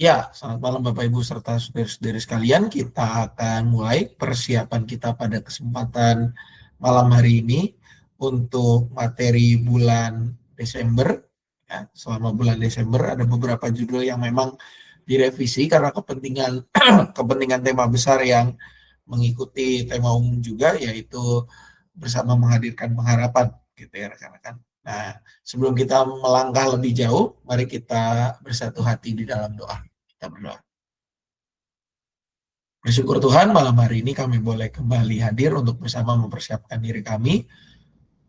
Ya, selamat malam Bapak Ibu serta saudara-saudari sekalian. Kita akan mulai persiapan kita pada kesempatan malam hari ini untuk materi bulan Desember. Ya, selama bulan Desember ada beberapa judul yang memang direvisi karena kepentingan kepentingan tema besar yang mengikuti tema umum juga, yaitu bersama menghadirkan pengharapan, gitu ya rekan-rekan. Nah, sebelum kita melangkah lebih jauh, mari kita bersatu hati di dalam doa. Kita berdoa. Bersyukur Tuhan, malam hari ini kami boleh kembali hadir untuk bersama mempersiapkan diri kami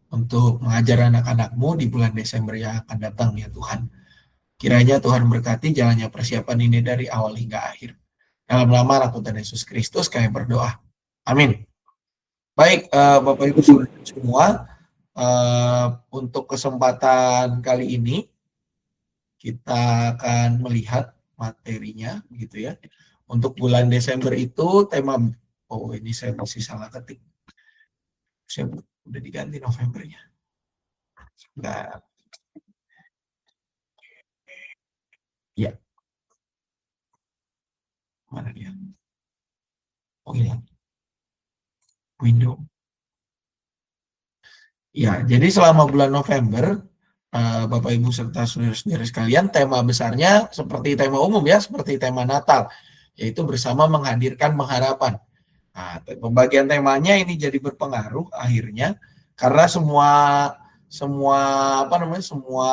untuk mengajar anak-anak-Mu di bulan Desember yang akan datang, ya Tuhan. Kiranya Tuhan berkati jalannya persiapan ini dari awal hingga akhir. Dalam nama anak Tuhan Yesus Kristus kami berdoa. Amin. Baik, Bapak Ibu semua, untuk kesempatan kali ini kita akan melihat materinya, gitu ya. Untuk bulan Desember itu tema, oh ini saya masih salah ketik. Saya udah diganti Novembernya. Nah, ya, mana dia? Oh iya, window. Ya, jadi selama bulan November, Bapak Ibu serta saudara-saudara sekalian, tema besarnya seperti tema umum ya, seperti tema Natal, yaitu bersama menghadirkan pengharapan. Nah, pembagian temanya ini jadi berpengaruh akhirnya karena semua semua apa namanya semua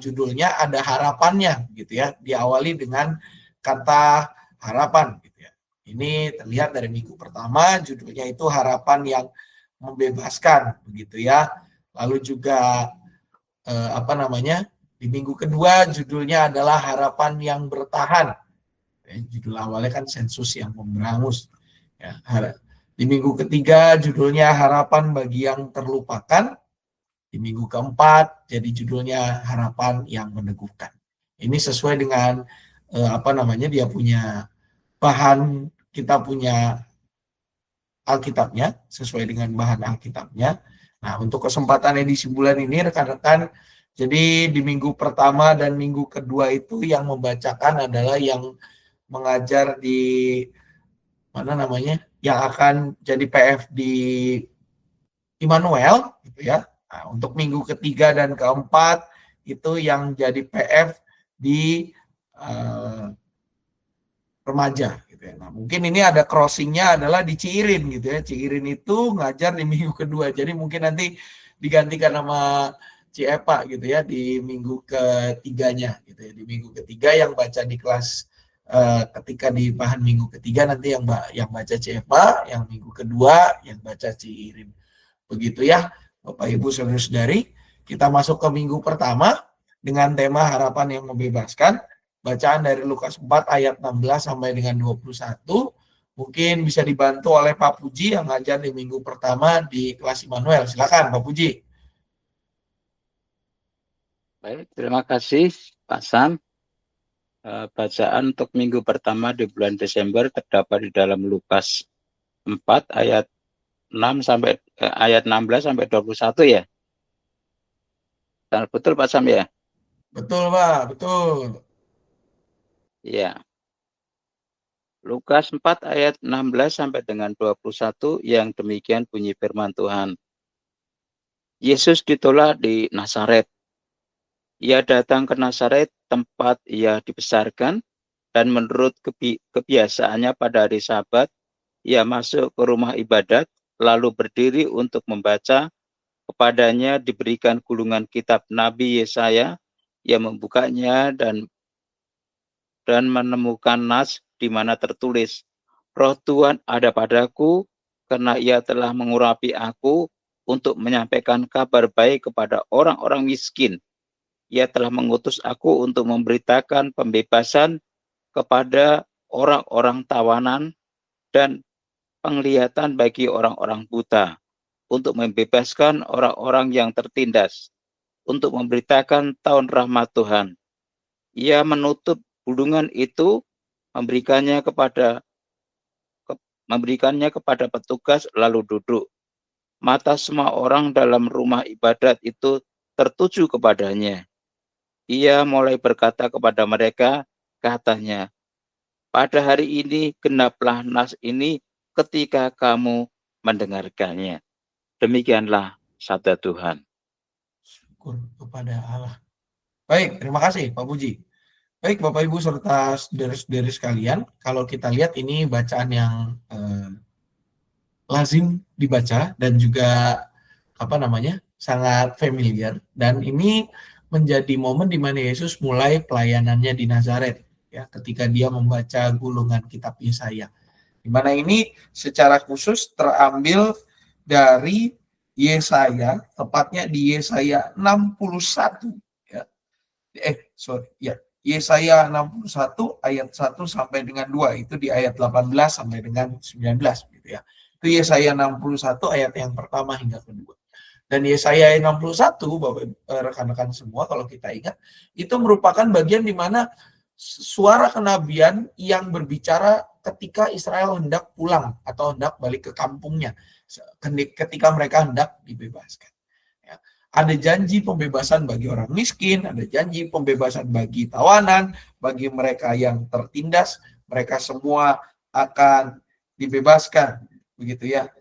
judulnya ada harapannya gitu ya, diawali dengan kata harapan gitu ya. Ini terlihat dari minggu pertama judulnya itu harapan yang membebaskan begitu ya. Lalu juga apa namanya di minggu kedua judulnya adalah harapan yang bertahan. Judul awalnya kan sensus yang memberangus. Ya, di minggu ketiga judulnya harapan bagi yang terlupakan. Di minggu keempat jadi judulnya harapan yang meneguhkan. Ini sesuai dengan apa namanya dia punya bahan, kita punya Alkitabnya, sesuai dengan bahan Alkitabnya. Nah, untuk kesempatan edisi bulan ini rekan-rekan, jadi di minggu pertama dan minggu kedua itu yang membacakan adalah yang mengajar di mana namanya, yang akan jadi PF di Immanuel, gitu ya. Nah, untuk minggu ketiga dan keempat itu yang jadi PF di uh, remaja, gitu ya. Nah, mungkin ini ada crossingnya adalah di Ciirin, gitu ya. Ciirin itu ngajar di minggu kedua, jadi mungkin nanti digantikan sama Ciepa, gitu ya, di minggu ketiganya, gitu ya. Di minggu ketiga yang baca di kelas ketika di bahan minggu ketiga nanti yang baca Ciepa, yang minggu kedua yang baca Ciirin. Begitu ya, Bapak Ibu Saudara-saudari, kita masuk ke minggu pertama dengan tema harapan yang membebaskan. Bacaan dari Lukas 4 ayat 16 sampai dengan 21. Mungkin bisa dibantu oleh Pak Puji yang ngajar di minggu pertama di kelas Immanuel. Silakan Pak Puji. Baik, terima kasih Pak Sam. Bacaan untuk minggu pertama di bulan Desember terdapat di dalam Lukas 4 ayat 6 sampai ayat 16 sampai 21 ya. Betul Pak Sam ya? Betul Pak, betul. Ya. Lukas 4 ayat 16 sampai dengan 21 yang demikian bunyi firman Tuhan. Yesus ditolak di Nazaret. Ia datang ke Nazaret, tempat ia dibesarkan, dan menurut kebiasaannya pada hari Sabat, ia masuk ke rumah ibadat, lalu berdiri untuk membaca. Kepadanya diberikan gulungan kitab Nabi Yesaya. Ia membukanya dan menemukan nas di mana tertulis, Roh Tuhan ada padaku, karena ia telah mengurapi aku untuk menyampaikan kabar baik kepada orang-orang miskin. Ia telah mengutus aku untuk memberitakan pembebasan kepada orang-orang tawanan dan penglihatan bagi orang-orang buta, untuk membebaskan orang-orang yang tertindas, untuk memberitakan tahun rahmat Tuhan. Ia menutup gulungan itu, memberikannya kepada petugas lalu duduk. Mata semua orang dalam rumah ibadat itu tertuju kepadanya. Ia mulai berkata kepada mereka, Katanya, pada hari ini genaplah nas ini ketika kamu mendengarkannya. Demikianlah sabda Tuhan. Syukur kepada Allah. Baik, terima kasih Pak Puji. Baik Bapak Ibu serta saudara-saudari sekalian, kalau kita lihat ini bacaan yang lazim dibaca dan juga sangat familiar, dan ini menjadi momen di mana Yesus mulai pelayanannya di Nazaret, ya, ketika dia membaca gulungan kitab Yesaya, di mana ini secara khusus terambil dari Yesaya, tepatnya di Yesaya 61, ya. Yesaya 61 ayat 1 sampai dengan 2, itu di ayat 18 sampai dengan 19 gitu ya. Itu Yesaya 61 ayat yang pertama hingga kedua. Dan Yesaya 61, Bapak rekan-rekan semua, kalau kita ingat, itu merupakan bagian di mana suara kenabian yang berbicara ketika Israel hendak pulang atau hendak balik ke kampungnya, ketika mereka hendak dibebaskan. Ya. Ada janji pembebasan bagi orang miskin, ada janji pembebasan bagi tawanan, bagi mereka yang tertindas, mereka semua akan dibebaskan, begitu ya,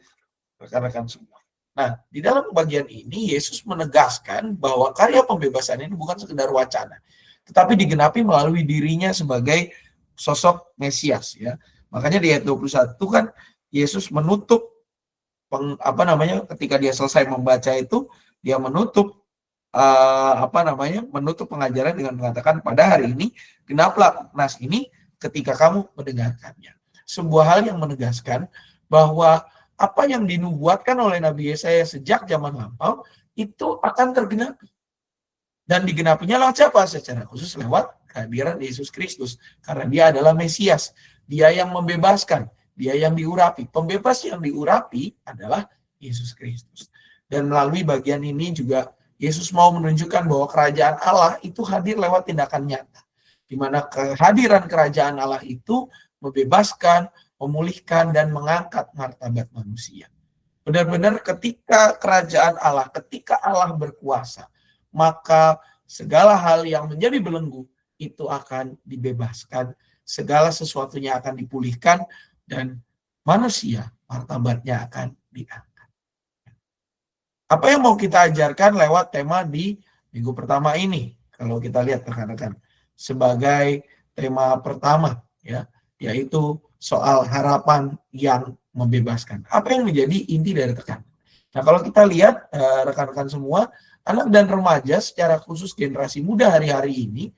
rekan-rekan semua. Nah, di dalam bagian ini Yesus menegaskan bahwa karya pembebasan ini bukan sekedar wacana, tetapi digenapi melalui dirinya sebagai sosok Mesias, ya. Makanya di ayat 21 kan Yesus menutup ketika dia selesai membaca itu, dia menutup menutup pengajaran dengan mengatakan, pada hari ini genaplah nas ini ketika kamu mendengarkannya. Sebuah hal yang menegaskan bahwa apa yang dinubuatkan oleh Nabi Yesaya sejak zaman lampau itu akan tergenapi. Dan digenapinya lewat siapa? Secara khusus lewat kehadiran Yesus Kristus. Karena dia adalah Mesias. Dia yang membebaskan. Dia yang diurapi. Pembebas yang diurapi adalah Yesus Kristus. Dan melalui bagian ini juga Yesus mau menunjukkan bahwa kerajaan Allah itu hadir lewat tindakan nyata. Di mana kehadiran kerajaan Allah itu membebaskan, memulihkan, dan mengangkat martabat manusia. Benar-benar ketika kerajaan Allah, ketika Allah berkuasa, maka segala hal yang menjadi belenggu itu akan dibebaskan, segala sesuatunya akan dipulihkan, dan manusia martabatnya akan diangkat. Apa yang mau kita ajarkan lewat tema di minggu pertama ini? Kalau kita lihat rekan-rekan, sebagai tema pertama, ya, yaitu soal harapan yang membebaskan. Apa yang menjadi inti dari tekanan? Nah, kalau kita lihat rekan-rekan semua, anak dan remaja secara khusus generasi muda hari-hari ini,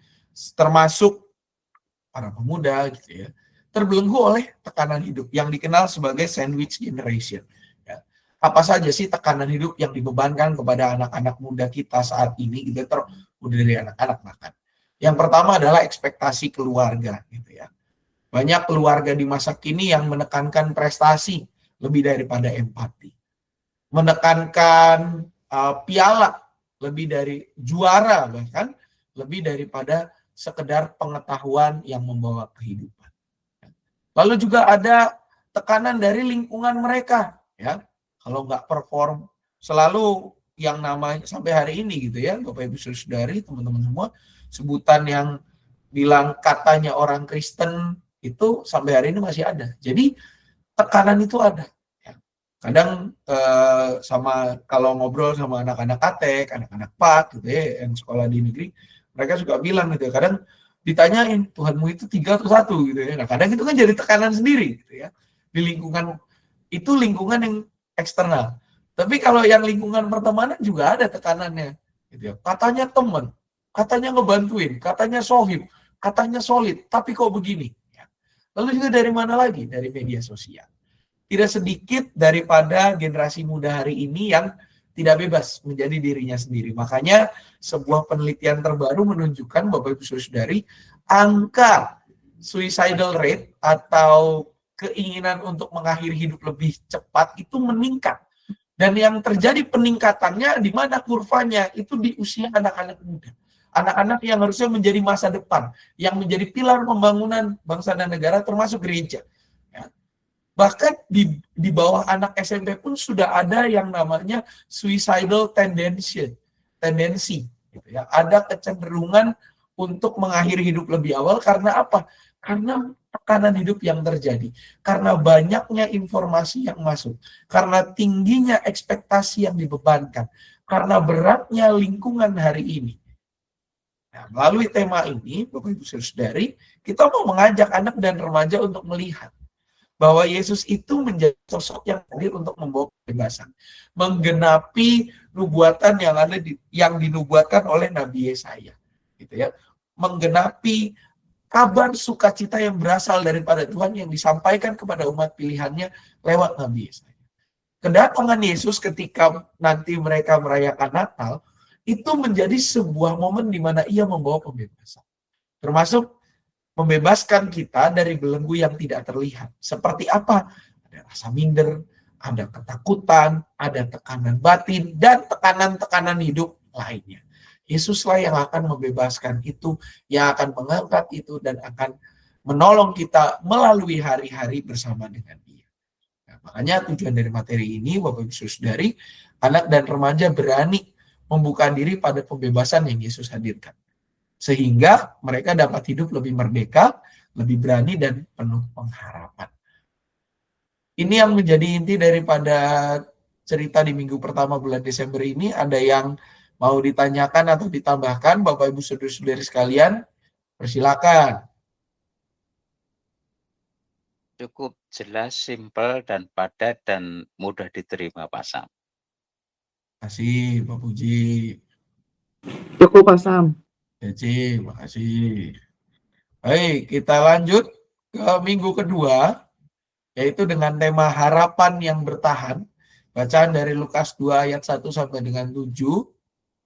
termasuk para pemuda gitu ya, terbelenggu oleh tekanan hidup yang dikenal sebagai sandwich generation. Ya. Apa saja sih tekanan hidup yang dibebankan kepada anak-anak muda kita saat ini gitu, mulai dari anak-anak bahkan. Yang pertama adalah ekspektasi keluarga gitu ya. Banyak keluarga di masa kini yang menekankan prestasi lebih daripada empati. Menekankan piala lebih dari juara, bahkan lebih daripada sekedar pengetahuan yang membawa kehidupan. Lalu juga ada tekanan dari lingkungan mereka, ya. Kalau nggak perform, selalu yang namanya sampai hari ini gitu ya, Bapak Ibu Saudari, teman-teman semua, sebutan yang bilang katanya orang Kristen itu sampai hari ini masih ada. Jadi tekanan itu ada. Kadang kalau ngobrol sama anak-anak ATEK, anak-anak PAK gitu ya, yang sekolah di negeri, mereka suka bilang gitu ya, kadang ditanyain Tuhanmu itu 3 atau 1 gitu ya. Nah, kadang itu kan jadi tekanan sendiri gitu ya. Di lingkungan itu, lingkungan yang eksternal. Tapi kalau yang lingkungan pertemanan juga ada tekanannya gitu ya. Katanya teman, katanya ngebantuin, katanya sohib, katanya solid, tapi kok begini? Lalu juga dari mana lagi? Dari media sosial. Tidak sedikit daripada generasi muda hari ini yang tidak bebas menjadi dirinya sendiri. Makanya sebuah penelitian terbaru menunjukkan, Bapak Ibu Saudari, angka suicidal rate atau keinginan untuk mengakhiri hidup lebih cepat itu meningkat. Dan yang terjadi peningkatannya di mana kurvanya itu di usia anak-anak muda. Anak-anak yang harusnya menjadi masa depan, yang menjadi pilar pembangunan bangsa dan negara, termasuk gereja. Ya. Bahkan di bawah anak SMP pun sudah ada yang namanya suicidal tendency. Gitu ya. Ada kecenderungan untuk mengakhiri hidup lebih awal. Karena apa? Karena tekanan hidup yang terjadi, karena banyaknya informasi yang masuk, karena tingginya ekspektasi yang dibebankan, karena beratnya lingkungan hari ini. Nah, melalui tema ini, Bapak Ibu Saudari, kita mau mengajak anak dan remaja untuk melihat bahwa Yesus itu menjadi sosok yang hadir untuk membawa kebebasan, menggenapi nubuatan yang dinubuatkan oleh Nabi Yesaya, gitu ya, menggenapi kabar sukacita yang berasal daripada Tuhan yang disampaikan kepada umat pilihannya lewat Nabi Yesaya. Kedatangan Yesus ketika nanti mereka merayakan Natal itu menjadi sebuah momen di mana ia membawa pembebasan, termasuk membebaskan kita dari belenggu yang tidak terlihat. Seperti apa? Ada rasa minder, ada ketakutan, ada tekanan batin, dan tekanan-tekanan hidup lainnya. Yesuslah yang akan membebaskan itu, yang akan mengangkat itu, dan akan menolong kita melalui hari-hari bersama dengan Dia. Nah, makanya tujuan dari materi ini, Bapak Ibu Saudari, anak dan remaja berani membuka diri pada pembebasan yang Yesus hadirkan, sehingga mereka dapat hidup lebih merdeka, lebih berani, dan penuh pengharapan. Ini yang menjadi inti daripada cerita di minggu pertama bulan Desember ini. Ada yang mau ditanyakan atau ditambahkan, Bapak Ibu Saudara-saudari sekalian? Persilakan. Cukup jelas, simpel, dan padat, dan mudah diterima, Pak Sam. Terima kasih, Pak Puji. Cukup, Pak Sam. Ceci, makasih. Baik, kita lanjut ke minggu kedua, yaitu dengan tema harapan yang bertahan. Bacaan dari Lukas 2 ayat 1 sampai dengan 7.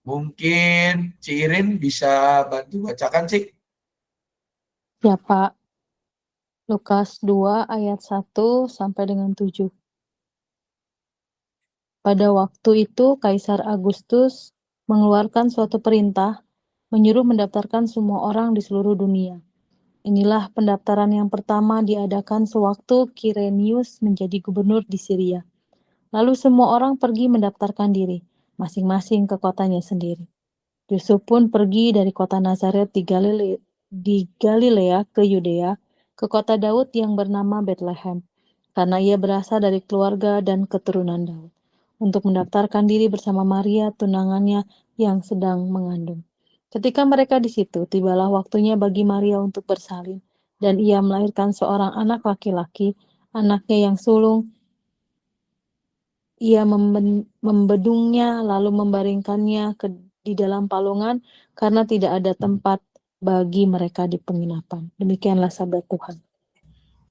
Mungkin Ci Irin bisa bantu bacakan, Ci? Ya, Pak. Lukas 2 ayat 1 sampai dengan 7. Pada waktu itu Kaisar Agustus mengeluarkan suatu perintah menyuruh mendaftarkan semua orang di seluruh dunia. Inilah pendaftaran yang pertama diadakan sewaktu Kirenius menjadi gubernur di Syria. Lalu semua orang pergi mendaftarkan diri, masing-masing ke kotanya sendiri. Yusuf pun pergi dari kota Nazaret di Galilea ke Yudea, ke kota Daud yang bernama Bethlehem, karena ia berasal dari keluarga dan keturunan Daud, untuk mendaftarkan diri bersama Maria, tunangannya yang sedang mengandung. Ketika mereka di situ, tibalah waktunya bagi Maria untuk bersalin, dan ia melahirkan seorang anak laki-laki, anaknya yang sulung. Ia membedungnya, lalu membaringkannya di dalam palungan, karena tidak ada tempat bagi mereka di penginapan. Demikianlah sabda Tuhan.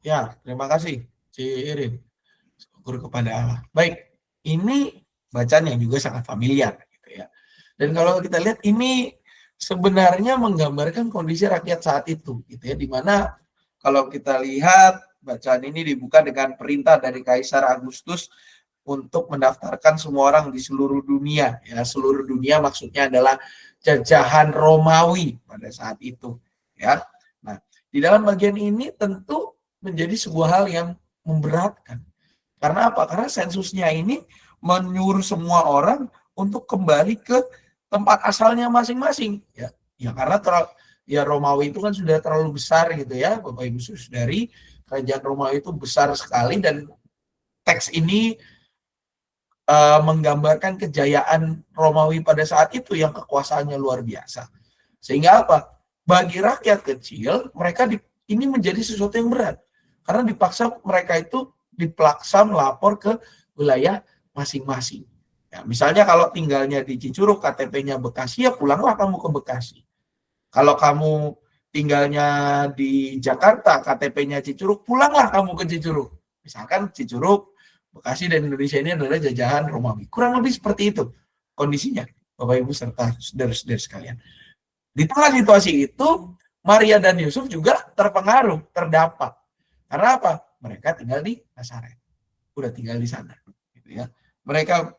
Ya, terima kasih, Ci Irin. Syukur kepada Allah. Baik, ini bacaan yang juga sangat familiar, gitu ya. Dan kalau kita lihat ini sebenarnya menggambarkan kondisi rakyat saat itu, gitu ya, di mana kalau kita lihat bacaan ini dibuka dengan perintah dari Kaisar Agustus untuk mendaftarkan semua orang di seluruh dunia. Ya, seluruh dunia maksudnya adalah jajahan Romawi pada saat itu. Ya, nah di dalam bagian ini tentu menjadi sebuah hal yang memberatkan. Karena apa? Karena sensusnya ini menyuruh semua orang untuk kembali ke tempat asalnya masing-masing. Ya karena Romawi itu kan sudah terlalu besar, gitu ya, Bapak Ibu Saudari. Kerajaan Romawi itu besar sekali, dan teks ini menggambarkan kejayaan Romawi pada saat itu yang kekuasaannya luar biasa. Sehingga apa? Bagi rakyat kecil, mereka ini menjadi sesuatu yang berat. Karena dipaksa mereka itu dipaksa melapor ke wilayah masing-masing. Ya, misalnya kalau tinggalnya di Cicurug, KTP-nya Bekasi, ya pulanglah kamu ke Bekasi. Kalau kamu tinggalnya di Jakarta, KTP-nya Cicurug, pulanglah kamu ke Cicurug. Misalkan Cicurug, Bekasi, dan Indonesia ini adalah jajahan Romawi. Kurang lebih seperti itu kondisinya, Bapak Ibu serta saudara-saudara sekalian. Di tengah situasi itu, Maria dan Yusuf juga terpengaruh, terdampak. Karena apa? Mereka tinggal di Nazaret. Udah tinggal di sana. Gitu ya. Mereka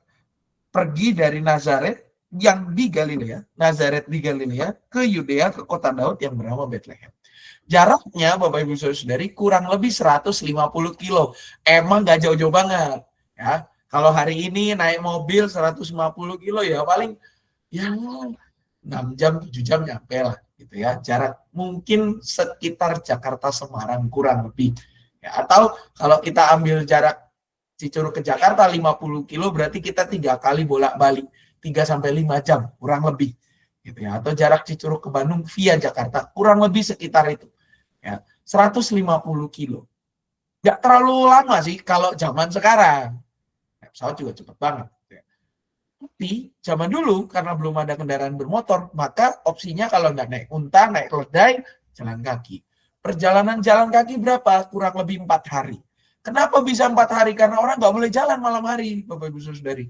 pergi dari Nazaret yang di Galilea, Nazaret di Galilea, ke Yudea, ke kota Daud yang bernama Bethlehem. Jaraknya, Bapak Ibu Saudari, kurang lebih 150 kilo. Emang gak jauh-jauh banget. Ya, kalau hari ini naik mobil 150 kilo, ya paling ya 6 jam, 7 jam nyampe lah gitu ya. Jarak mungkin sekitar Jakarta Semarang kurang lebih. Ya, atau kalau kita ambil jarak Cicurug ke Jakarta 50 kilo berarti kita 3 kali bolak-balik 3 sampai 5 jam kurang lebih gitu ya. Atau jarak Cicurug ke Bandung via Jakarta kurang lebih sekitar itu. Ya, 150 kilo. Nggak terlalu lama sih kalau zaman sekarang. Ya, pesawat juga cepet banget. Tapi zaman dulu karena belum ada kendaraan bermotor, maka opsinya kalau nggak naik unta, naik keledai, jalan kaki. Perjalanan jalan kaki berapa? Kurang lebih 4 hari. Kenapa bisa 4 hari? Karena orang nggak boleh jalan malam hari, Bapak Ibu Saudari.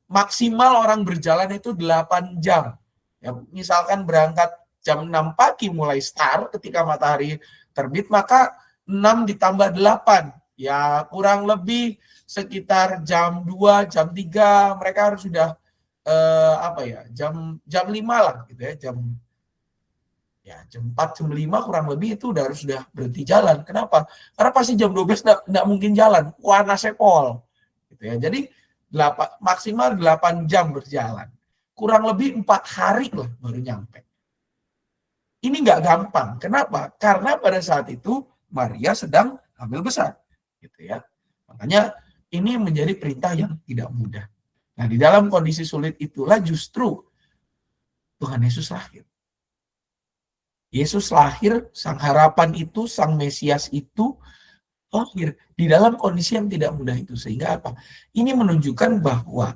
Maksimal orang berjalan itu 8 jam. Ya, misalkan berangkat jam 6 pagi mulai start ketika matahari terbit, maka 6 ditambah 8. Ya kurang lebih sekitar jam 2, jam 3 mereka harus sudah jam 5 lah gitu ya, jam 4, jam 5 kurang lebih itu harus sudah berhenti jalan. Kenapa? Karena pasti jam 12 enggak mungkin jalan, panasnya pol gitu ya. Jadi maksimal 8 jam berjalan. Kurang lebih 4 hari lah baru nyampe. Ini nggak gampang. Kenapa? Karena pada saat itu Maria sedang hamil besar gitu ya. Makanya ini menjadi perintah yang tidak mudah. Nah, di dalam kondisi sulit itulah justru Tuhan Yesus lahir. Yesus lahir, sang harapan itu, sang Mesias itu lahir di dalam kondisi yang tidak mudah itu. Sehingga apa? Ini menunjukkan bahwa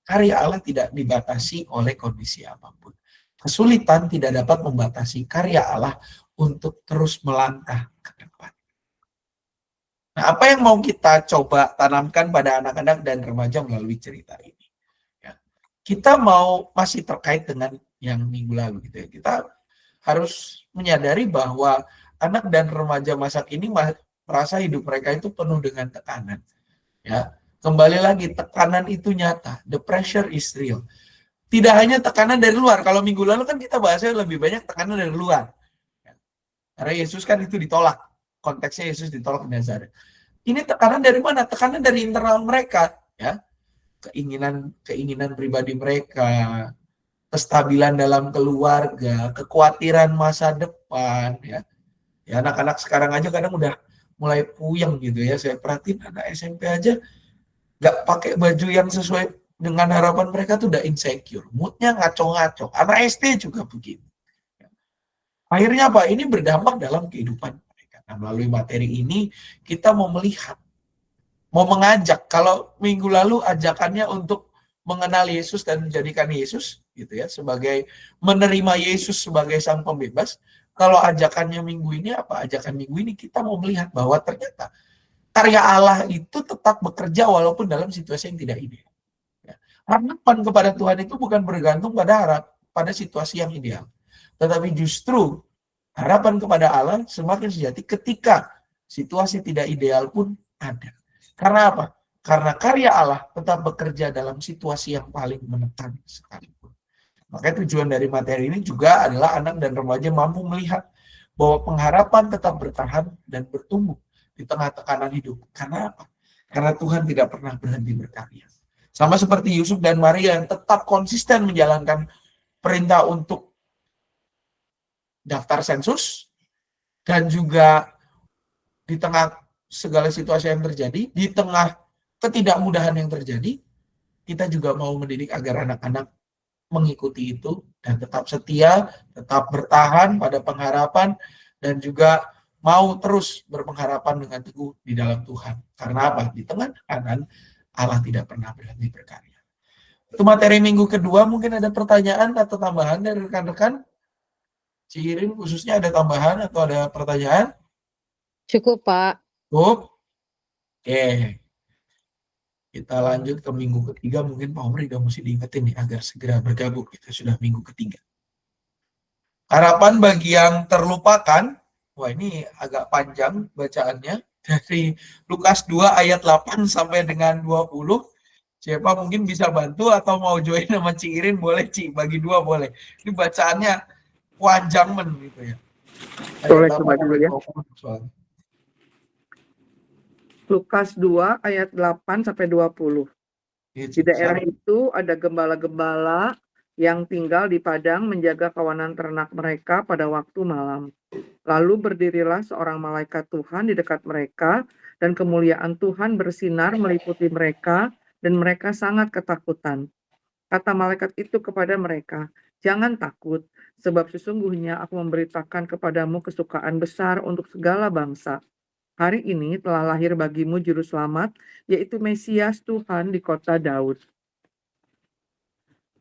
karya Allah tidak dibatasi oleh kondisi apapun. Kesulitan tidak dapat membatasi karya Allah untuk terus melangkah ke depan. Nah, apa yang mau kita coba tanamkan pada anak-anak dan remaja melalui cerita ini? Kita mau masih terkait dengan yang minggu lalu gitu ya. Kita harus menyadari bahwa anak dan remaja masa kini merasa hidup mereka itu penuh dengan tekanan. Ya, kembali lagi tekanan itu nyata. The pressure is real. Tidak hanya tekanan dari luar. Kalau minggu lalu kan kita bahasnya lebih banyak tekanan dari luar. Karena Yesus kan itu ditolak. Konteksnya Yesus ditolak di Nazaret. Ini tekanan dari mana? Tekanan dari internal mereka. Ya, keinginan pribadi mereka, kestabilan dalam keluarga, kekhawatiran masa depan, ya. Ya anak-anak sekarang aja kadang udah mulai puyeng gitu ya. Saya perhatiin anak SMP aja nggak pakai baju yang sesuai dengan harapan mereka tuh udah insecure, moodnya ngaco-ngaco. Anak SD juga begitu. Akhirnya apa? Ini berdampak dalam kehidupan mereka. Nah, melalui materi ini kita mau melihat, mau mengajak. Kalau minggu lalu ajakannya untuk mengenal Yesus dan menjadikan Yesus gitu ya, sebagai menerima Yesus sebagai sang pembebas. Kalau ajakannya minggu ini apa? Ajakan minggu ini kita mau melihat bahwa ternyata karya Allah itu tetap bekerja walaupun dalam situasi yang tidak ideal. Ya. Harapan kepada Tuhan itu bukan bergantung pada situasi yang ideal, tetapi justru harapan kepada Allah semakin sejati ketika situasi tidak ideal pun ada. Karena apa? Karena karya Allah tetap bekerja dalam situasi yang paling menekan sekalipun. Makanya tujuan dari materi ini juga adalah anak dan remaja mampu melihat bahwa pengharapan tetap bertahan dan bertumbuh di tengah tekanan hidup. Karena apa? Karena Tuhan tidak pernah berhenti berkarya. Sama seperti Yusuf dan Maria yang tetap konsisten menjalankan perintah untuk daftar sensus, dan juga di tengah segala situasi yang terjadi, di tengah ketidakmudahan yang terjadi, kita juga mau mendidik agar anak-anak mengikuti itu dan tetap setia, tetap bertahan pada pengharapan, dan juga mau terus berpengharapan dengan teguh di dalam Tuhan. Karena apa? Di tengah tekanan, Allah tidak pernah berhenti berkarya. Itu materi minggu kedua. Mungkin ada pertanyaan atau tambahan dari rekan-rekan? Cirin khususnya ada tambahan atau ada pertanyaan? Cukup, Pak. Cukup? Oke. Kita lanjut ke minggu ketiga. Mungkin Pak Omri udah mesti diingetin nih agar segera bergabung. Kita sudah minggu ketiga. Harapan bagi yang terlupakan. Wah, ini agak panjang bacaannya. Dari Lukas 2 ayat 8 sampai dengan 20. Siapa mungkin bisa bantu atau mau join sama Cirin boleh, Ci. Bagi 2 boleh. Ini bacaannya panjang gitu ya. Boleh coba dulu ya. Soalnya. Lukas 2 ayat 8 sampai 20. Di daerah itu ada gembala-gembala yang tinggal di padang menjaga kawanan ternak mereka pada waktu malam. Lalu berdirilah seorang malaikat Tuhan di dekat mereka, dan kemuliaan Tuhan bersinar meliputi mereka, dan mereka sangat ketakutan. Kata malaikat itu kepada mereka, "Jangan takut, sebab sesungguhnya aku memberitakan kepadamu kesukaan besar untuk segala bangsa. Hari ini telah lahir bagimu juru selamat, yaitu Mesias Tuhan di kota Daud.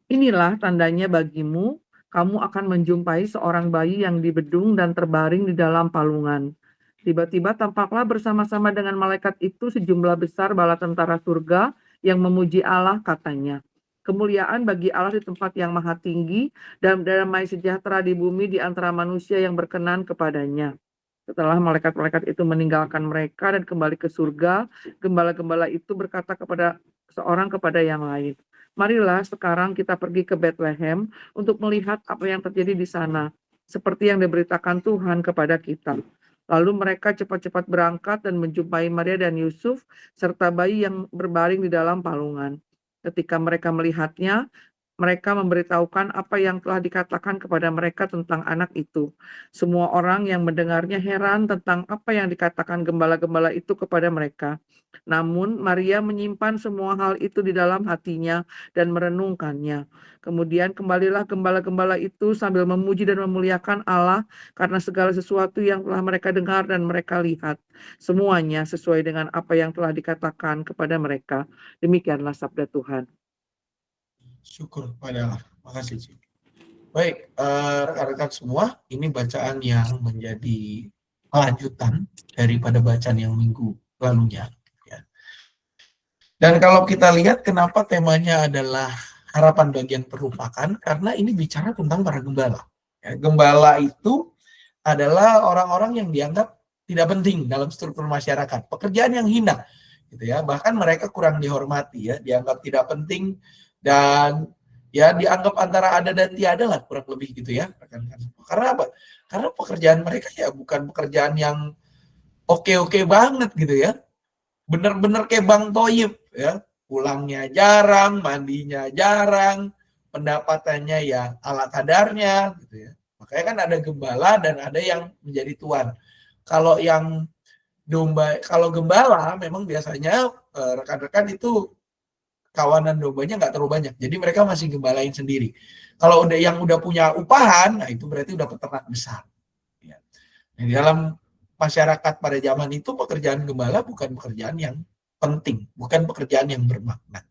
Inilah tandanya bagimu, kamu akan menjumpai seorang bayi yang dibedung dan terbaring di dalam palungan." Tiba-tiba tampaklah bersama-sama dengan malaikat itu sejumlah besar bala tentara surga yang memuji Allah, katanya, "Kemuliaan bagi Allah di tempat yang maha tinggi, dan damai sejahtera di bumi di antara manusia yang berkenan kepadanya." Setelah malaikat-malaikat itu meninggalkan mereka dan kembali ke surga, gembala-gembala itu berkata kepada seorang kepada yang lain, "Marilah sekarang kita pergi ke Bethlehem untuk melihat apa yang terjadi di sana, seperti yang diberitakan Tuhan kepada kita." Lalu mereka cepat-cepat berangkat dan menjumpai Maria dan Yusuf serta bayi yang berbaring di dalam palungan. Ketika mereka melihatnya, mereka memberitahukan apa yang telah dikatakan kepada mereka tentang anak itu. Semua orang yang mendengarnya heran tentang apa yang dikatakan gembala-gembala itu kepada mereka. Namun Maria menyimpan semua hal itu di dalam hatinya dan merenungkannya. Kemudian kembalilah gembala-gembala itu sambil memuji dan memuliakan Allah karena segala sesuatu yang telah mereka dengar dan mereka lihat. Semuanya sesuai dengan apa yang telah dikatakan kepada mereka. Demikianlah sabda Tuhan. Syukur kepada Allah. Makasih, Cik. Baik, rekan-rekan semua, ini bacaan yang menjadi lanjutan daripada bacaan yang minggu lalunya. Ya. Dan kalau kita lihat kenapa temanya adalah harapan bagian terlupakan, karena ini bicara tentang para gembala. Ya, gembala itu adalah orang-orang yang dianggap tidak penting dalam struktur masyarakat, pekerjaan yang hina, gitu ya. Bahkan mereka kurang dihormati, ya, dianggap tidak penting dan ya dianggap antara ada dan tiada lah, kurang lebih gitu ya, rekan-rekan. Karena apa? Karena pekerjaan mereka ya bukan pekerjaan yang oke-oke banget gitu ya. Bener-bener kayak Bang Toyib ya, pulangnya jarang, mandinya jarang, pendapatannya ya ala kadarnya gitu ya. Makanya kan ada gembala dan ada yang menjadi tuan. Kalau yang kalau gembala memang biasanya rekan-rekan itu kawanan dombanya nggak terlalu banyak, jadi mereka masih gembalain sendiri. Kalau yang udah punya upahan, nah itu berarti udah peternak besar. Ya. Nah, di dalam masyarakat pada zaman itu pekerjaan gembala bukan pekerjaan yang penting, bukan pekerjaan yang bermakna.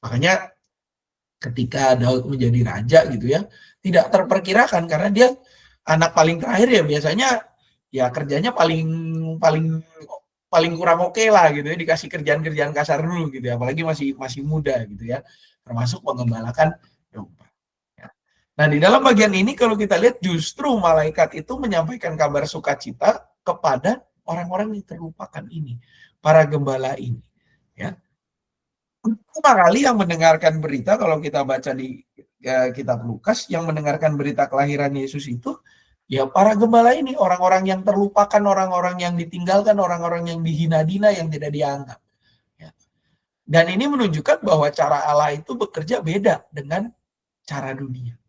Makanya ketika Daud menjadi raja gitu ya, tidak terperkirakan karena dia anak paling terakhir ya, biasanya ya kerjanya paling kurang oke lah gitu ya, dikasih kerjaan-kerjaan kasar dulu gitu ya, apalagi masih muda gitu ya, termasuk mengembalakan domba. Ya. Nah, di dalam bagian ini kalau kita lihat justru malaikat itu menyampaikan kabar sukacita kepada orang-orang yang terlupakan ini, para gembala ini. Ya. Pertama kali yang mendengarkan berita, kalau kita baca di kitab Lukas, yang mendengarkan berita kelahiran Yesus itu ya para gembala ini, orang-orang yang terlupakan, orang-orang yang ditinggalkan, orang-orang yang dihina-dina, yang tidak dianggap. Ya. Dan ini menunjukkan bahwa cara Allah itu bekerja beda dengan cara dunia.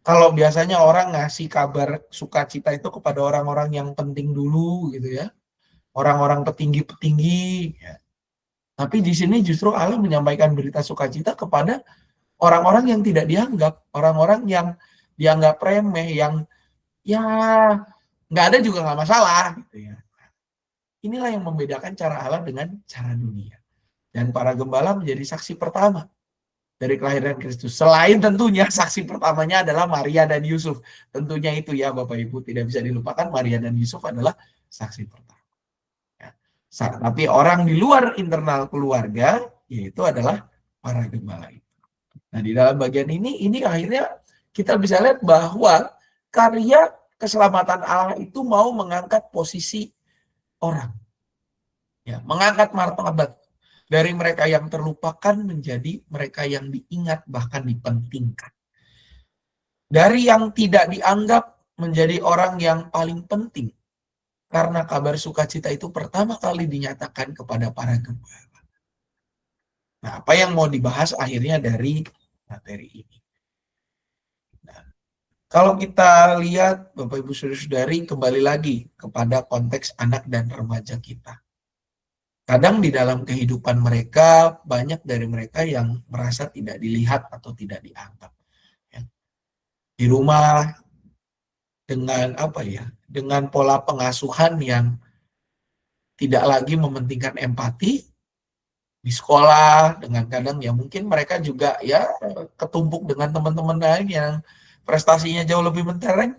Kalau biasanya orang ngasih kabar sukacita itu kepada orang-orang yang penting dulu gitu ya, orang-orang petinggi-petinggi. Ya. Tapi di sini justru Allah menyampaikan berita sukacita kepada orang-orang yang tidak dianggap, orang-orang yang dianggap remeh, yang ya nggak ada juga nggak masalah gitu ya. Inilah yang membedakan cara Allah dengan cara dunia. Dan para gembala menjadi saksi pertama dari kelahiran Kristus. Selain tentunya saksi pertamanya adalah Maria dan Yusuf. Tentunya itu ya Bapak Ibu, tidak bisa dilupakan Maria dan Yusuf adalah saksi pertama. Ya. Tapi orang di luar internal keluarga yaitu adalah para gembala itu. Nah, di dalam bagian ini akhirnya kita bisa lihat bahwa karya keselamatan Allah itu mau mengangkat posisi orang. Ya, mengangkat martabat dari mereka yang terlupakan menjadi mereka yang diingat, bahkan dipentingkan. Dari yang tidak dianggap menjadi orang yang paling penting. Karena kabar sukacita itu pertama kali dinyatakan kepada para gembala. Nah, apa yang mau dibahas akhirnya dari materi ini? Kalau kita lihat Bapak Ibu Saudara-saudari, kembali lagi kepada konteks anak dan remaja kita. Kadang di dalam kehidupan mereka, banyak dari mereka yang merasa tidak dilihat atau tidak dianggap. Ya. Di rumah dengan dengan pola pengasuhan yang tidak lagi mementingkan empati. Di sekolah dengan kadang ya mungkin mereka juga ya ketumpuk dengan teman-teman lain yang prestasinya jauh lebih mentereng,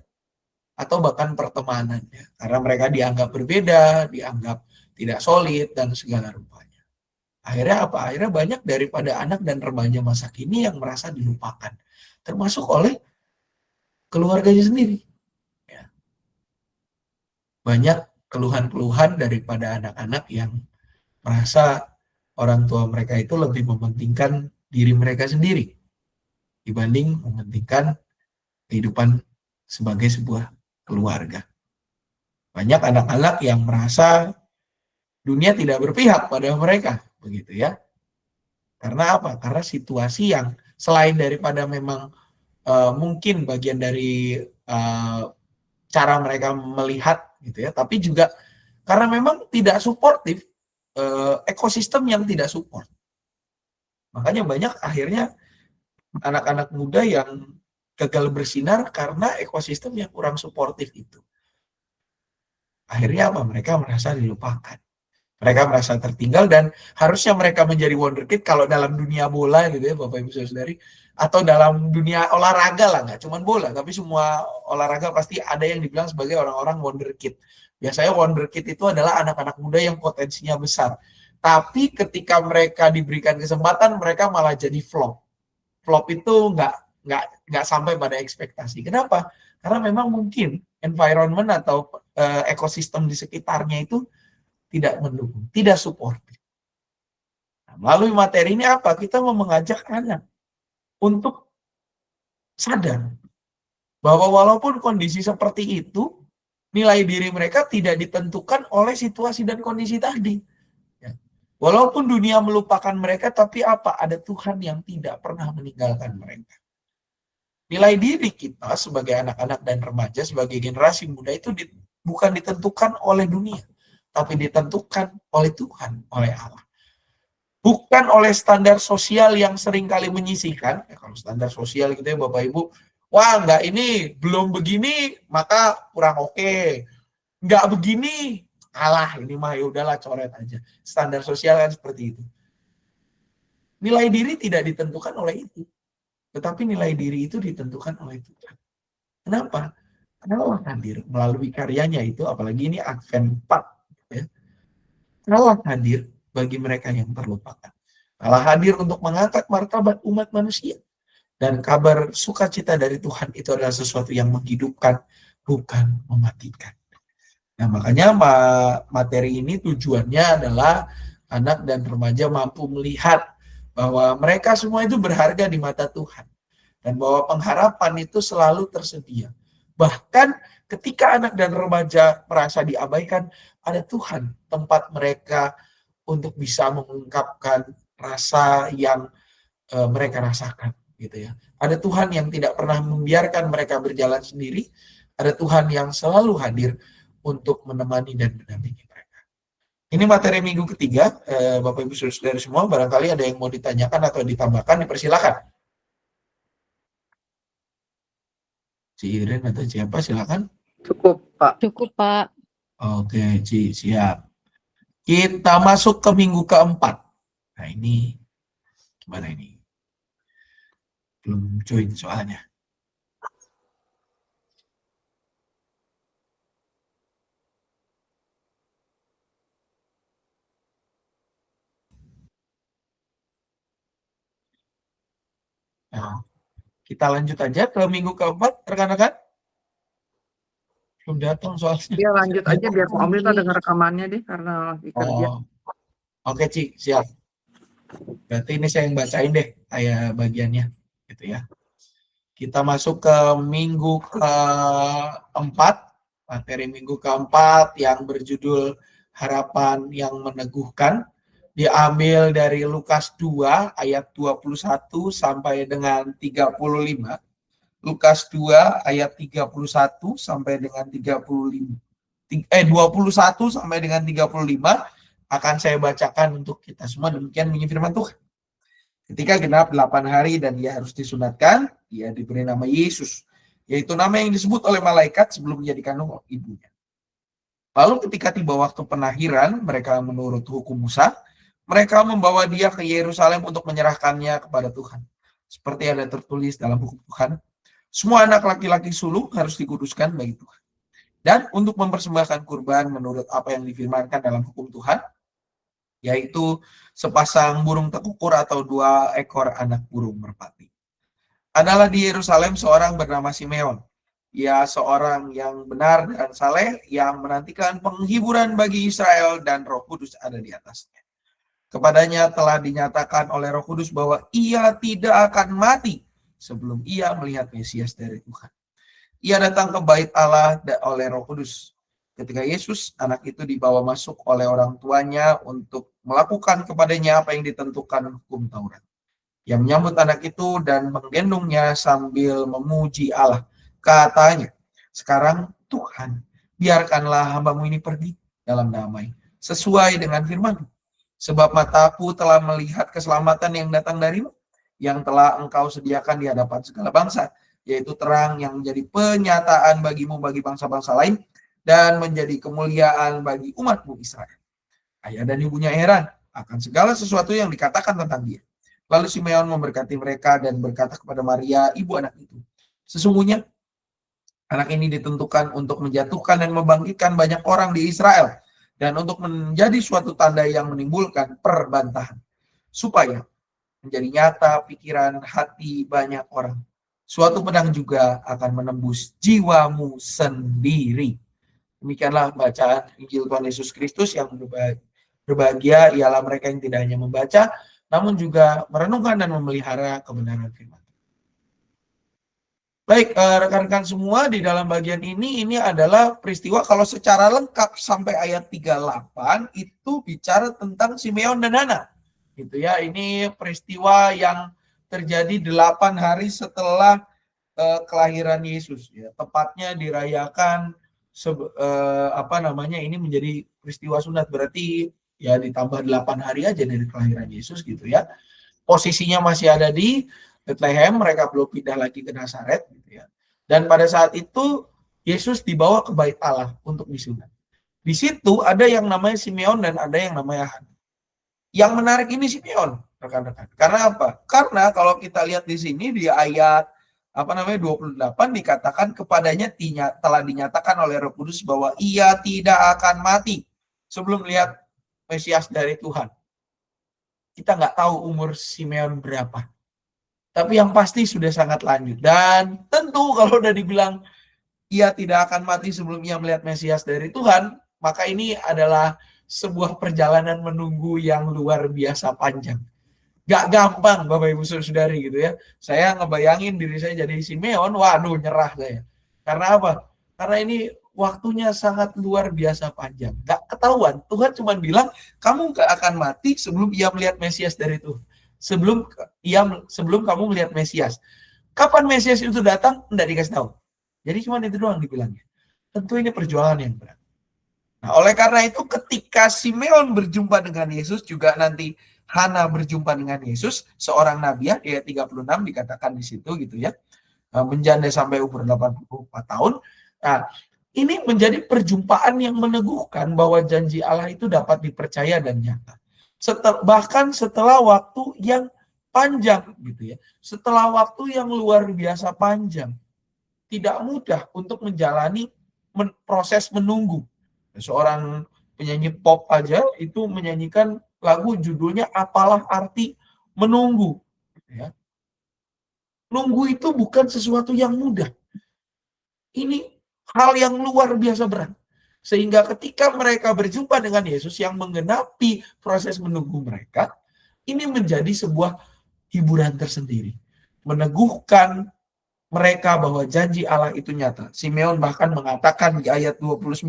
atau bahkan pertemanan ya, karena mereka dianggap berbeda, dianggap tidak solid dan segala rupanya. Akhirnya apa? Akhirnya banyak daripada anak dan remaja masa kini yang merasa dilupakan, termasuk oleh keluarganya sendiri. Ya. Banyak keluhan-keluhan daripada anak-anak yang merasa orang tua mereka itu lebih mementingkan diri mereka sendiri dibanding mementingkan kehidupan sebagai sebuah keluarga. Banyak anak-anak yang merasa dunia tidak berpihak pada mereka, begitu ya. Karena apa? Karena situasi yang selain daripada memang mungkin bagian dari cara mereka melihat, gitu ya, tapi juga karena memang tidak suportif, ekosistem yang tidak support. Makanya banyak akhirnya anak-anak muda yang gagal bersinar karena ekosistem yang kurang suportif itu. Akhirnya apa? Mereka merasa dilupakan. Mereka merasa tertinggal dan harusnya mereka menjadi wonderkid kalau dalam dunia bola gitu ya Bapak Ibu Saudari, atau dalam dunia olahraga lah, nggak cuma bola, tapi semua olahraga pasti ada yang dibilang sebagai orang-orang wonderkid. Biasanya wonderkid itu adalah anak-anak muda yang potensinya besar. Tapi ketika mereka diberikan kesempatan, mereka malah jadi flop. Flop itu nggak sampai pada ekspektasi. Kenapa? Karena memang mungkin environment atau ekosistem di sekitarnya itu tidak mendukung, tidak suportif. Nah, melalui materi ini apa? Kita mau mengajak anak untuk sadar bahwa walaupun kondisi seperti itu, nilai diri mereka tidak ditentukan oleh situasi dan kondisi tadi. Ya. Walaupun dunia melupakan mereka, tapi apa? Ada Tuhan yang tidak pernah meninggalkan mereka. Nilai diri kita sebagai anak-anak dan remaja, sebagai generasi muda itu bukan ditentukan oleh dunia, tapi ditentukan oleh Tuhan, oleh Allah. Bukan oleh standar sosial yang seringkali menyisihkan. Ya, kalau standar sosial gitu ya Bapak Ibu, wah enggak, ini belum begini maka kurang oke. Enggak begini, kalah, ini mah ya udahlah coret aja. Standar sosial kan seperti itu. Nilai diri tidak ditentukan oleh itu. Tetapi nilai diri itu ditentukan oleh Tuhan. Kenapa? Karena Allah hadir melalui karyanya itu, apalagi ini Advent 4. Ya. Allah hadir bagi mereka yang terlupakan. Allah hadir untuk mengangkat martabat umat manusia. Dan kabar sukacita dari Tuhan itu adalah sesuatu yang menghidupkan, bukan mematikan. Nah, makanya materi ini tujuannya adalah anak dan remaja mampu melihat bahwa mereka semua itu berharga di mata Tuhan. Dan bahwa pengharapan itu selalu tersedia. Bahkan ketika anak dan remaja merasa diabaikan, ada Tuhan tempat mereka untuk bisa mengungkapkan rasa yang mereka rasakan, gitu ya. Ada Tuhan yang tidak pernah membiarkan mereka berjalan sendiri. Ada Tuhan yang selalu hadir untuk menemani dan mendampingi mereka. Ini materi minggu ketiga, Bapak Ibu Saudara semua. Barangkali ada yang mau ditanyakan atau ditambahkan, dipersilakan. Ci Iren atau siapa, silakan. Cukup, Pak. Cukup, Pak. Oke, Ci, siap. Kita masuk ke minggu keempat. Nah, ini gimana ini? Belum join soalnya. Nah, kita lanjut aja ke minggu keempat, rekan-rekan. Belum datang soalnya. Dia lanjut aja biar Pak Omrita dengar rekamannya deh karena lagi kerja. Oh, oke, Ci, siap. Berarti ini saya yang bacain deh kayak bagiannya, gitu ya. Kita masuk ke minggu keempat, materi minggu keempat yang berjudul Harapan yang Meneguhkan, diambil dari Lukas 2 ayat 21 sampai dengan 35. Lukas 2 ayat 31 sampai dengan 35. 21 sampai dengan 35 akan saya bacakan untuk kita semua. Demikian bunyi firman Tuhan. Ketika genap 8 hari dan dia harus disunatkan, dia diberi nama Yesus, yaitu nama yang disebut oleh malaikat sebelum dia dikandung ibunya. Lalu ketika tiba waktu penahiran, mereka menurut hukum Musa, mereka membawa dia ke Yerusalem untuk menyerahkannya kepada Tuhan. Seperti ada tertulis dalam hukum Tuhan, semua anak laki-laki sulung harus dikuduskan bagi Tuhan. Dan untuk mempersembahkan kurban menurut apa yang difirmankan dalam hukum Tuhan, yaitu sepasang burung tekukur atau 2 ekor anak burung merpati. Adalah di Yerusalem seorang bernama Simeon. Ia seorang yang benar dan saleh yang menantikan penghiburan bagi Israel dan Roh Kudus ada di atasnya. Kepadanya telah dinyatakan oleh Roh Kudus bahwa ia tidak akan mati sebelum ia melihat Mesias dari Tuhan. Ia datang ke bait Allah oleh Roh Kudus. Ketika Yesus, anak itu dibawa masuk oleh orang tuanya untuk melakukan kepadanya apa yang ditentukan hukum Taurat. Ia menyambut anak itu dan menggendongnya sambil memuji Allah. Katanya, sekarang Tuhan, biarkanlah hambamu ini pergi dalam damai, sesuai dengan firman-Mu. Sebab mataku telah melihat keselamatan yang datang darimu, yang telah engkau sediakan di hadapan segala bangsa, yaitu terang yang menjadi penyataan bagimu bagi bangsa-bangsa lain, dan menjadi kemuliaan bagi umatmu Israel. Ayah dan ibunya heran akan segala sesuatu yang dikatakan tentang dia. Lalu Simeon memberkati mereka dan berkata kepada Maria, ibu anak itu, sesungguhnya anak ini ditentukan untuk menjatuhkan dan membangkitkan banyak orang di Israel, dan untuk menjadi suatu tanda yang menimbulkan perbantahan, supaya menjadi nyata pikiran hati banyak orang. Suatu pedang juga akan menembus jiwamu sendiri. Demikianlah bacaan Injil Tuhan Yesus Kristus. Yang berbahagia ialah mereka yang tidak hanya membaca, namun juga merenungkan dan memelihara kebenaran firman. Baik, rekan-rekan semua, di dalam bagian ini adalah peristiwa kalau secara lengkap sampai ayat 38 itu bicara tentang Simeon dan Hana. Gitu ya, ini peristiwa yang terjadi 8 hari setelah kelahiran Yesus. Ya, tepatnya dirayakan ini menjadi peristiwa sunat, berarti ya ditambah 8 hari aja dari kelahiran Yesus gitu ya. Posisinya masih ada di Bethlehem, mereka belum pindah lagi ke Nazaret gitu ya. Dan pada saat itu Yesus dibawa ke bait Allah untuk disunat. Di situ ada yang namanya Simeon dan ada yang namanya Hana. Yang menarik ini Simeon, rekan-rekan. Karena apa? Karena kalau kita lihat di sini di ayat 28 dikatakan kepadanya telah dinyatakan oleh Roh Kudus bahwa ia tidak akan mati sebelum melihat Mesias dari Tuhan. Kita nggak tahu umur Simeon berapa. Tapi yang pasti sudah sangat lanjut. Dan tentu kalau udah dibilang ia tidak akan mati sebelum ia melihat Mesias dari Tuhan, maka ini adalah sebuah perjalanan menunggu yang luar biasa panjang. Gak gampang Bapak Ibu Saudari gitu ya. Saya ngebayangin diri saya jadi Simeon, waduh nyerah saya. Karena apa? Karena ini waktunya sangat luar biasa panjang. Gak ketahuan. Tuhan cuma bilang, kamu gak akan mati sebelum ia melihat Mesias dari Tuhan. Sebelum kamu melihat Mesias. Kapan Mesias itu datang? Tidak dikasih tahu. Jadi cuma itu doang dibilangnya. Tentu ini perjuangan yang berat. Nah, oleh karena itu ketika Simeon berjumpa dengan Yesus, juga nanti Hana berjumpa dengan Yesus, seorang nabiah, ayat 36 dikatakan di situ gitu ya. Menjanda sampai umur 84 tahun. Nah, ini menjadi perjumpaan yang meneguhkan bahwa janji Allah itu dapat dipercaya dan nyata. Bahkan setelah waktu yang panjang gitu ya, setelah waktu yang luar biasa panjang, tidak mudah untuk menjalani proses menunggu. Seorang penyanyi pop aja itu menyanyikan lagu judulnya Apalah Arti Menunggu. Ya. Nunggu itu bukan sesuatu yang mudah. Ini hal yang luar biasa berat. Sehingga ketika mereka berjumpa dengan Yesus yang menggenapi proses menunggu mereka, ini menjadi sebuah hiburan tersendiri. Meneguhkan mereka bahwa janji Allah itu nyata. Simeon bahkan mengatakan di ayat 29,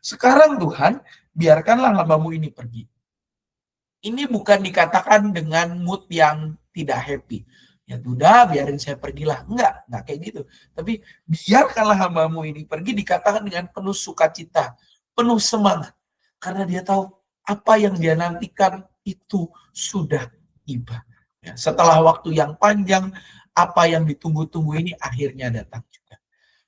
sekarang Tuhan, biarkanlah hambamu ini pergi. Ini bukan dikatakan dengan mood yang tidak happy. Ya udah, biarin saya pergilah. Enggak kayak gitu. Tapi biarkanlah hambamu ini pergi, dikatakan dengan penuh sukacita, penuh semangat. Karena dia tahu apa yang dia nantikan itu sudah tiba. Ya, setelah waktu yang panjang, apa yang ditunggu-tunggu ini akhirnya datang juga.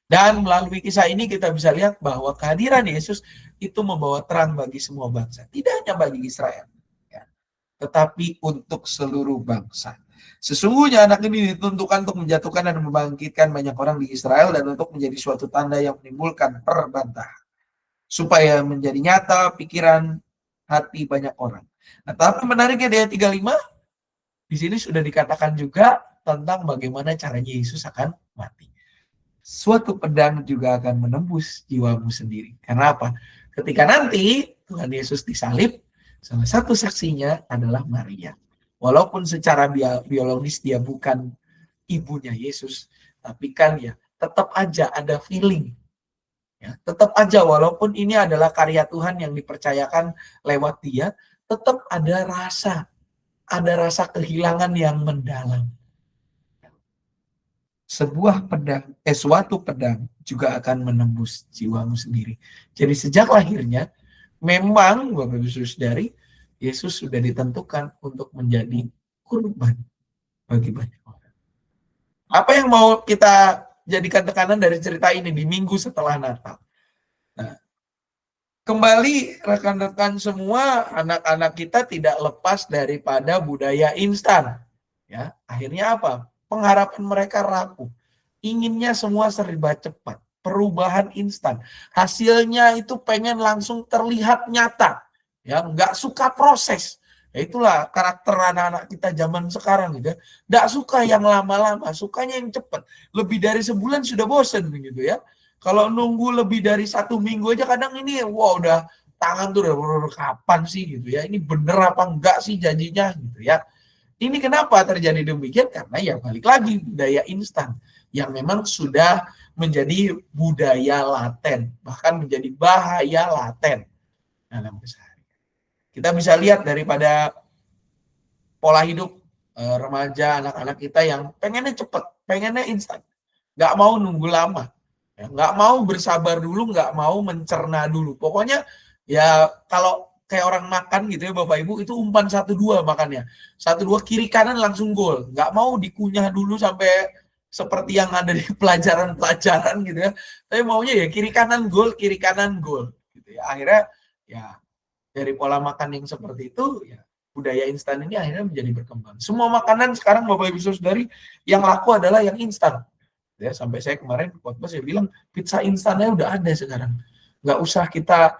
Dan melalui kisah ini kita bisa lihat bahwa kehadiran Yesus itu membawa terang bagi semua bangsa. Tidak hanya bagi Israel, ya, tetapi untuk seluruh bangsa. Sesungguhnya anak ini ditentukan untuk menjatuhkan dan membangkitkan banyak orang di Israel dan untuk menjadi suatu tanda yang menimbulkan perbantahan. Supaya menjadi nyata pikiran hati banyak orang. Nah, tapi menariknya di ayat 35, di sini sudah dikatakan juga tentang bagaimana caranya Yesus akan mati. Suatu pedang juga akan menembus jiwamu sendiri. Karena apa? Ketika nanti Tuhan Yesus disalib, salah satu saksinya adalah Maria. Walaupun secara biologis dia bukan ibunya Yesus, tapi kan ya tetap aja ada feeling. Ya, tetap aja walaupun ini adalah karya Tuhan yang dipercayakan lewat dia, tetap ada rasa kehilangan yang mendalam. Suatu pedang juga akan menembus jiwamu sendiri. Jadi sejak lahirnya, memang Bapak Ibu Saudari, Yesus sudah ditentukan untuk menjadi kurban bagi banyak orang. Apa yang mau kita jadikan tekanan dari cerita ini di minggu setelah Natal? Nah, kembali rekan-rekan semua, anak-anak kita tidak lepas daripada budaya instan. Ya, akhirnya apa? Pengharapan mereka rapuh. Inginnya semua serba cepat. Perubahan instan. Hasilnya itu pengen langsung terlihat nyata. Ya, nggak suka proses. Ya, itulah karakter anak-anak kita zaman sekarang gitu ya. Nggak suka yang lama-lama, sukanya yang cepat. Lebih dari sebulan sudah bosen gitu ya. Kalau nunggu lebih dari 1 minggu aja kadang ini udah tangan tuh udah kapan sih gitu ya. Ini bener apa enggak sih janjinya gitu ya. Ini kenapa terjadi demikian? Karena ya balik lagi budaya instan yang memang sudah menjadi budaya laten, bahkan menjadi bahaya laten dalam keseharian. Kita bisa lihat daripada pola hidup remaja, anak-anak kita yang pengennya cepat, pengennya instan, nggak mau nunggu lama, ya, nggak mau bersabar dulu, nggak mau mencerna dulu. Pokoknya ya kalau kayak orang makan gitu ya Bapak Ibu, itu umpan 1-2 makannya. 1-2 kiri kanan langsung gol. Nggak mau dikunyah dulu sampai seperti yang ada di pelajaran-pelajaran gitu ya. Tapi maunya ya kiri kanan gol gitu ya. Akhirnya ya dari pola makan yang seperti itu ya budaya instan ini akhirnya menjadi berkembang. Semua makanan sekarang Bapak Ibu Saudari yang laku adalah yang instan. Ya, sampai saya kemarin khotbah saya bilang pizza instannya udah ada sekarang. Nggak usah kita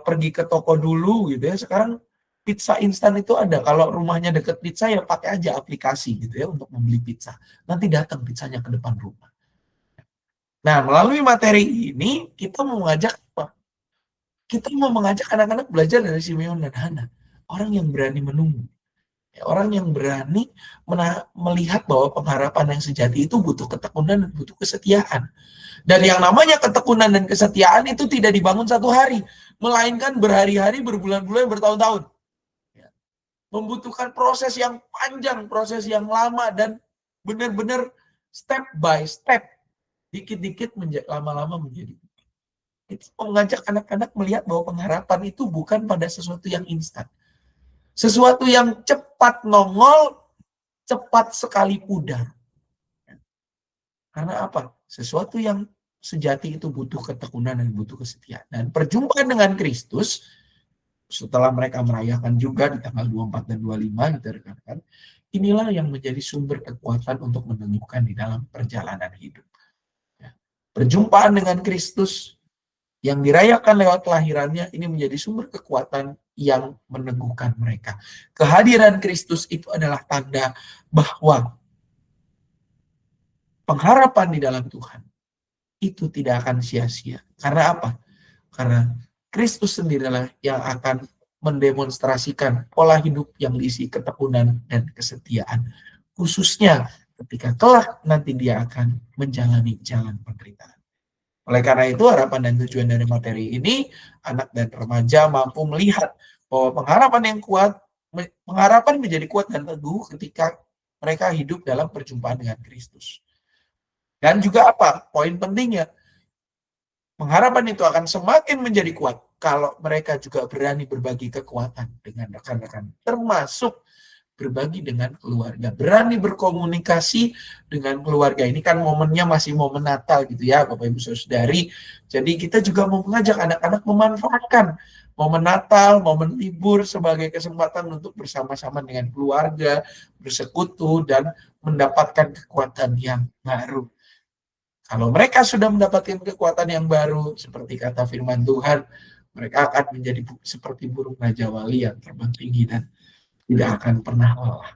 pergi ke toko dulu gitu ya. Sekarang pizza instan itu ada. Kalau rumahnya deket pizza ya pakai aja aplikasi gitu ya untuk membeli pizza. Nanti datang pizzanya ke depan rumah. Nah, melalui materi ini kita mau mengajak apa? Kita mau mengajak anak-anak belajar dari Simeon dan Hana. Orang yang berani menunggu. Ya, orang yang berani melihat bahwa pengharapan yang sejati itu butuh ketekunan dan butuh kesetiaan. Dan yang namanya ketekunan dan kesetiaan itu tidak dibangun 1 hari, melainkan berhari-hari, berbulan-bulan, bertahun-tahun. Ya. Membutuhkan proses yang panjang, proses yang lama, dan benar-benar step by step, dikit-dikit lama-lama menjadi. Itu mengajak anak-anak melihat bahwa pengharapan itu bukan pada sesuatu yang instan. Sesuatu yang cepat nongol, cepat sekali pudar. Karena apa? Sesuatu yang sejati itu butuh ketekunan dan butuh kesetiaan. Dan perjumpaan dengan Kristus, setelah mereka merayakan juga di tanggal 24 dan 25, gitu rekan-rekan, inilah yang menjadi sumber kekuatan untuk meneguhkan di dalam perjalanan hidup. Ya. Perjumpaan dengan Kristus yang dirayakan lewat kelahirannya, ini menjadi sumber kekuatan yang meneguhkan mereka. Kehadiran Kristus itu adalah tanda bahwa pengharapan di dalam Tuhan itu tidak akan sia-sia. Karena apa? Karena Kristus sendirilah yang akan mendemonstrasikan pola hidup yang diisi ketekunan dan kesetiaan. Khususnya ketika kelak nanti dia akan menjalani jalan penderitaan. Oleh karena itu, harapan dan tujuan dari materi ini, anak dan remaja mampu melihat bahwa pengharapan menjadi kuat dan teguh ketika mereka hidup dalam perjumpaan dengan Kristus. Dan juga apa? Poin pentingnya, pengharapan itu akan semakin menjadi kuat kalau mereka juga berani berbagi kekuatan dengan rekan-rekan, termasuk berbagi dengan keluarga, berani berkomunikasi dengan keluarga. Ini kan momennya masih momen Natal gitu ya, Bapak Ibu Saudari. Jadi kita juga mau mengajak anak-anak memanfaatkan momen Natal, momen libur sebagai kesempatan untuk bersama-sama dengan keluarga, bersekutu, dan mendapatkan kekuatan yang baru. Kalau mereka sudah mendapatkan kekuatan yang baru, seperti kata firman Tuhan, mereka akan menjadi seperti burung Raja Wali yang terbang tinggi dan tidak akan pernah lelah.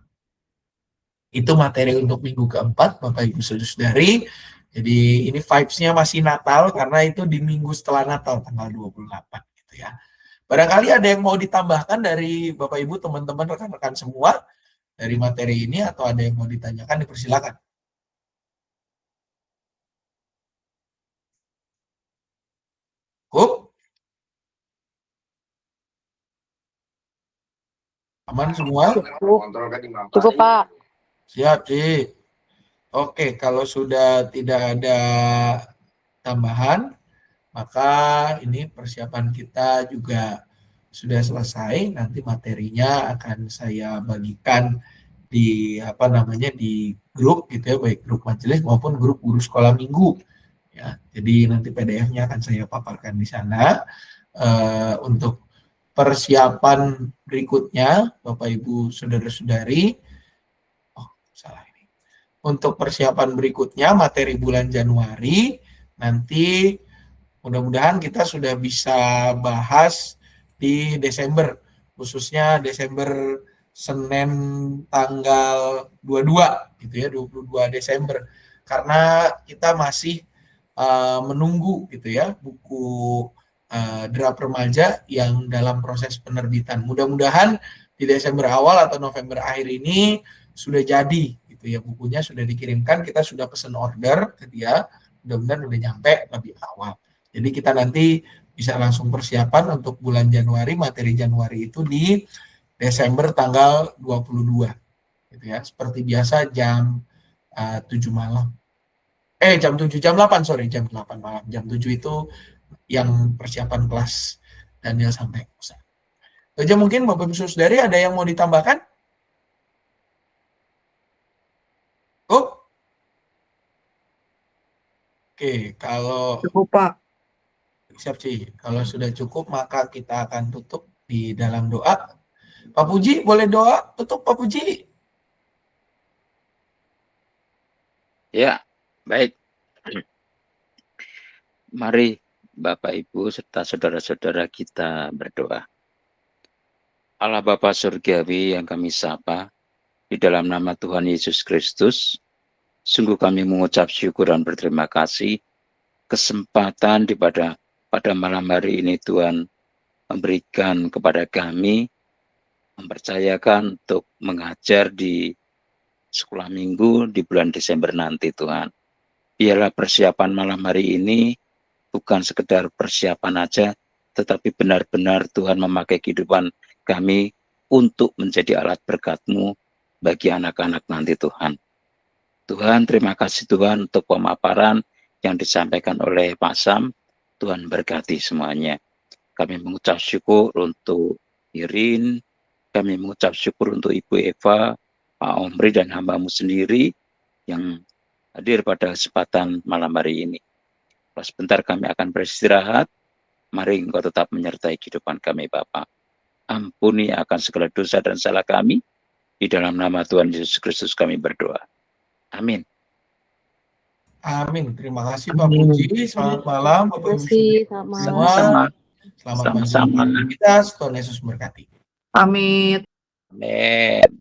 Itu materi untuk minggu keempat, Bapak Ibu Saudari. Jadi ini vibes-nya masih Natal, karena itu di minggu setelah Natal, tanggal 28. Gitu ya. Barangkali ada yang mau ditambahkan dari Bapak Ibu, teman-teman, rekan-rekan semua, dari materi ini, atau ada yang mau ditanyakan, dipersilakan. Cukup? Aman semua? Cukup, Pak. Siap, Ci. Oke, kalau sudah tidak ada tambahan, maka ini persiapan kita juga sudah selesai. Nanti materinya akan saya bagikan di di grup gitu ya, baik grup majelis maupun grup guru sekolah minggu. Ya, jadi nanti PDF-nya akan saya paparkan di sana. Untuk persiapan berikutnya, Bapak Ibu Saudara-saudari, untuk persiapan berikutnya, materi bulan Januari, nanti mudah-mudahan kita sudah bisa bahas di Desember, khususnya Desember Senin tanggal 22, gitu ya, 22 Desember. Karena kita masih menunggu gitu ya, buku Derap Remaja yang dalam proses penerbitan. Mudah-mudahan di Desember awal atau November akhir ini sudah jadi gitu ya, bukunya sudah dikirimkan, kita sudah pesan order ke dia, mudah-mudahan udah nyampe lebih awal. Jadi kita nanti bisa langsung persiapan untuk bulan Januari, materi Januari itu di Desember tanggal 22 gitu ya. Seperti biasa jam 7 malam. Jam 7, jam 8, jam 8 malam. Jam 7 itu yang persiapan kelas Daniel sampai Musa. Saja mungkin Bapak Ibu Saudari ada yang mau ditambahkan? Oke, kalau Cukup, Pak. siap sih, kalau sudah cukup maka kita akan tutup di dalam doa. Pak Puji, boleh doa tutup Pak Puji? Ya, baik. Mari Bapak Ibu serta saudara-saudara kita berdoa. Allah Bapa Surgawi yang kami sapa, di dalam nama Tuhan Yesus Kristus, sungguh kami mengucap syukur dan berterima kasih kesempatan pada malam hari ini Tuhan memberikan kepada kami, mempercayakan untuk mengajar di sekolah minggu di bulan Desember nanti Tuhan. Biarlah persiapan malam hari ini bukan sekedar persiapan aja, tetapi benar-benar Tuhan memakai kehidupan kami untuk menjadi alat berkat-Mu bagi anak-anak nanti Tuhan. Tuhan, terima kasih Tuhan untuk pemaparan yang disampaikan oleh Pak Sam. Tuhan berkati semuanya. Kami mengucap syukur untuk Irin, kami mengucap syukur untuk Ibu Eva, Pak Omri dan hamba-Mu sendiri yang hadir pada kesempatan malam hari ini. Sebentar kami akan beristirahat. Mari Engkau tetap menyertai kehidupan kami Bapa. Ampuni akan segala dosa dan salah kami. Di dalam nama Tuhan Yesus Kristus kami berdoa. Amin. Amin. Terima kasih Pak Puji. Selamat malam Bapak Ibu Sama-sama. Selamat pagi kita. Tuhan Yesus berkati. Amin. Amin.